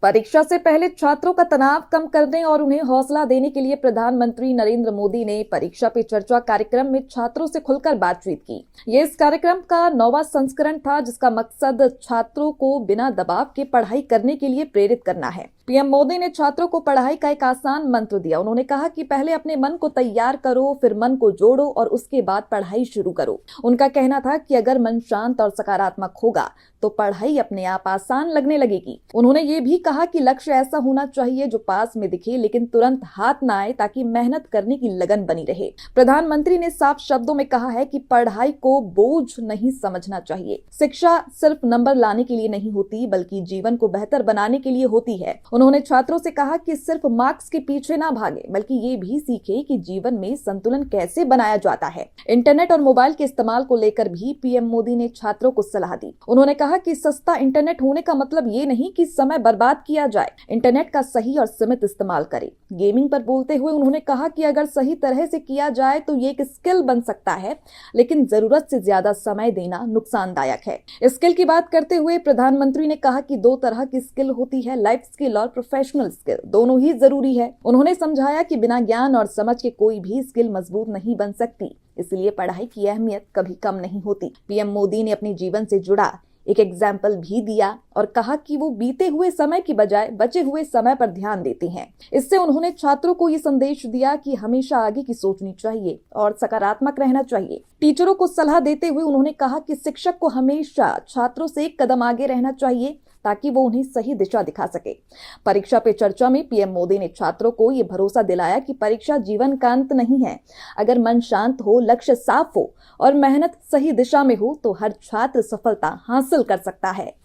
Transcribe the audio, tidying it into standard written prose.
परीक्षा से पहले छात्रों का तनाव कम करने और उन्हें हौसला देने के लिए प्रधानमंत्री नरेंद्र मोदी ने परीक्षा पे चर्चा कार्यक्रम में छात्रों से खुलकर बातचीत की। ये इस कार्यक्रम का 9वां संस्करण था, जिसका मकसद छात्रों को बिना दबाव के पढ़ाई करने के लिए प्रेरित करना है। पीएम मोदी ने छात्रों को पढ़ाई का एक आसान मंत्र दिया। उन्होंने कहा कि पहले अपने मन को तैयार करो, फिर मन को जोड़ो और उसके बाद पढ़ाई शुरू करो। उनका कहना था कि अगर मन शांत और सकारात्मक होगा तो पढ़ाई अपने आप आसान लगने लगेगी। उन्होंने ये भी कहा कि लक्ष्य ऐसा होना चाहिए जो पास में दिखे लेकिन तुरंत हाथ न आए, ताकि मेहनत करने की लगन बनी रहे। प्रधानमंत्री ने साफ शब्दों में कहा है कि पढ़ाई को बोझ नहीं समझना चाहिए। शिक्षा सिर्फ नंबर लाने के लिए नहीं होती, बल्कि जीवन को बेहतर बनाने के लिए होती है। उन्होंने छात्रों से कहा कि सिर्फ मार्क्स के पीछे ना भागे, बल्कि ये भी सीखे कि जीवन में संतुलन कैसे बनाया जाता है। इंटरनेट और मोबाइल के इस्तेमाल को लेकर भी पीएम मोदी ने छात्रों को सलाह दी। उन्होंने कहा कि सस्ता इंटरनेट होने का मतलब ये नहीं कि समय बर्बाद किया जाए। इंटरनेट का सही और सीमित इस्तेमाल करें। गेमिंग पर बोलते हुए उन्होंने कहा कि अगर सही तरह से किया जाए तो ये एक स्किल बन सकता है, लेकिन जरूरत से ज्यादा समय देना नुकसानदायक है। स्किल की बात करते हुए प्रधानमंत्री ने कहा कि 2 तरह की स्किल होती है, लाइफ स्किल और प्रोफेशनल स्किल। दोनों ही जरूरी है। उन्होंने समझाया कि बिना ज्ञान और समझ के कोई भी स्किल मजबूत नहीं बन सकती, इसलिए पढ़ाई की अहमियत कभी कम नहीं होती। पीएम मोदी ने अपने जीवन से जुड़ा एक एग्जाम्पल भी दिया और कहा कि वो बीते हुए समय की बजाय बचे हुए समय पर ध्यान देते हैं। इससे उन्होंने छात्रों को ये संदेश दिया कि हमेशा आगे की सोचनी चाहिए और सकारात्मक रहना चाहिए। टीचरों को सलाह देते हुए उन्होंने कहा कि शिक्षक को हमेशा छात्रों से एक कदम आगे रहना चाहिए, ताकि वो उन्हें सही दिशा दिखा सके। परीक्षा पे चर्चा में पीएम मोदी ने छात्रों को ये भरोसा दिलाया कि परीक्षा जीवन का अंत नहीं है। अगर मन शांत हो, लक्ष्य साफ हो और मेहनत सही दिशा में हो तो हर छात्र सफलता हासिल कर सकता है।